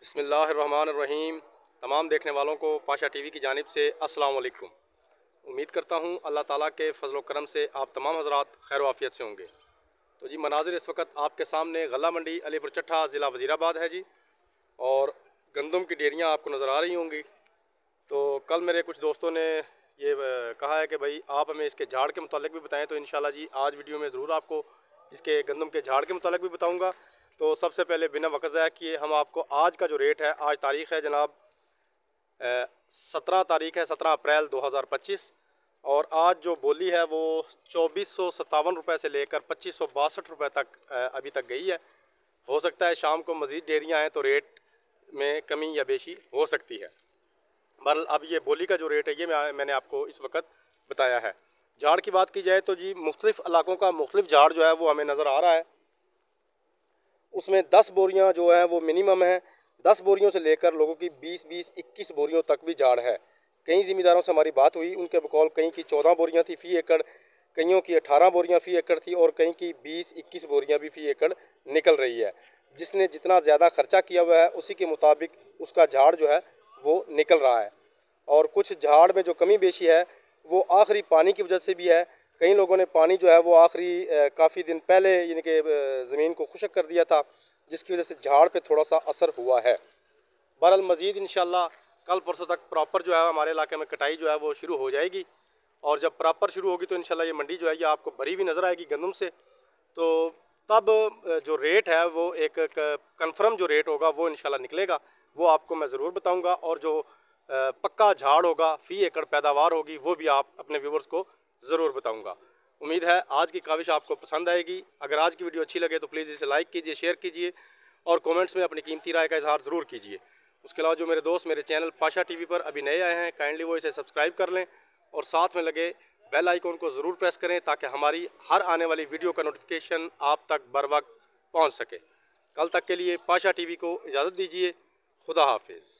बिस्मिल्लाहिर्रहमानिर्रहीम। तमाम देखने वालों को पाशा टीवी की जानिब से अस्सलाम वालेकुम। उम्मीद करता हूँ अल्लाह ताला के फजल व करम से आप तमाम हज़रात खैर वाफ़ियत से होंगे। तो जी मनाजिर इस वक्त आपके सामने गल्ला मंडी अलीपुर चट्ठा ज़िला वज़ीराबाद है जी, और गंदम की डेरियाँ आपको नज़र आ रही होंगी। तो कल मेरे कुछ दोस्तों ने ये कहा है कि भाई आप हमें इसके झाड़ के मुतालिक भी बताएं, तो इंशाल्लाह जी आज वीडियो में ज़रूर आपको इसके गंदम के झाड़ के मुतालिक भी बताऊंगा। तो सबसे पहले बिना वक्त ज़ाया किए हम आपको आज का जो रेट है, आज तारीख़ है जनाब 17 तारीख़ है, 17 अप्रैल 2025, और आज जो बोली है वो 2457 रुपये से लेकर 2562 रुपये तक अभी तक गई है। हो सकता है शाम को मज़ीद डेरियाँ हैं तो रेट में कमी या बेशी हो सकती है। बहरहाल अब ये बोली का जो रेट है ये मैंने आपको इस वक्त बताया है। झाड़ की बात की जाए तो जी मुख्तलिफ़ इलाकों का मुख्तलिफ झाड़ जो है वो हमें नज़र आ रहा है। उसमें 10 बोरियां जो है वो मिनिमम है। 10 बोरियों से लेकर लोगों की 20-21 बोरियों तक भी झाड़ है। कई ज़मींदारों से हमारी बात हुई, उनके बकौल कहीं की 14 बोरियां थी फ़ी एकड़, कईयों की 18 बोरियां फ़ी एकड़ थी, और कहीं की 20-21 बोरियां भी फ़ी एकड़ निकल रही है। जिसने जितना ज़्यादा खर्चा किया हुआ है उसी के मुताबिक उसका झाड़ जो है वो निकल रहा है। और कुछ झाड़ में जो कमी बेशी है वो आखिरी पानी की वजह से भी है। कई लोगों ने पानी जो है वो आखिरी काफ़ी दिन पहले यानी कि ज़मीन को खुशक कर दिया था, जिसकी वजह से झाड़ पे थोड़ा सा असर हुआ है। बहरहाल मज़ीद इंशाल्लाह कल परसों तक प्रॉपर जो है हमारे इलाके में कटाई जो है वो शुरू हो जाएगी, और जब प्रॉपर शुरू होगी तो इंशाल्लाह ये मंडी जो है ये आपको भरी हुई नज़र आएगी गंदम से। तो तब जो रेट है वो एक कन्फर्म जो रेट होगा वो इंशाल्लाह निकलेगा, वो आपको मैं ज़रूर बताऊँगा। और जो पक्का झाड़ होगा, फ़ी एकड़ पैदावार होगी, वो भी आप अपने व्यूवर्स को ज़रूर बताऊँगा। उम्मीद है आज की काविश आपको पसंद आएगी। अगर आज की वीडियो अच्छी लगे तो प्लीज़ इसे लाइक कीजिए, शेयर कीजिए, और कमेंट्स में अपनी कीमती राय का इजहार ज़रूर कीजिए। उसके अलावा जो मेरे दोस्त मेरे चैनल पाशा टीवी पर अभी नए आए हैं, काइंडली वो इसे सब्सक्राइब कर लें और साथ में लगे बेल आइकन को ज़रूर प्रेस करें ताकि हमारी हर आने वाली वीडियो का नोटिफिकेशन आप तक बर वक्त पहुँच सके। कल तक के लिए पाशा टीवी को इजाज़त दीजिए। खुदा हाफिज़।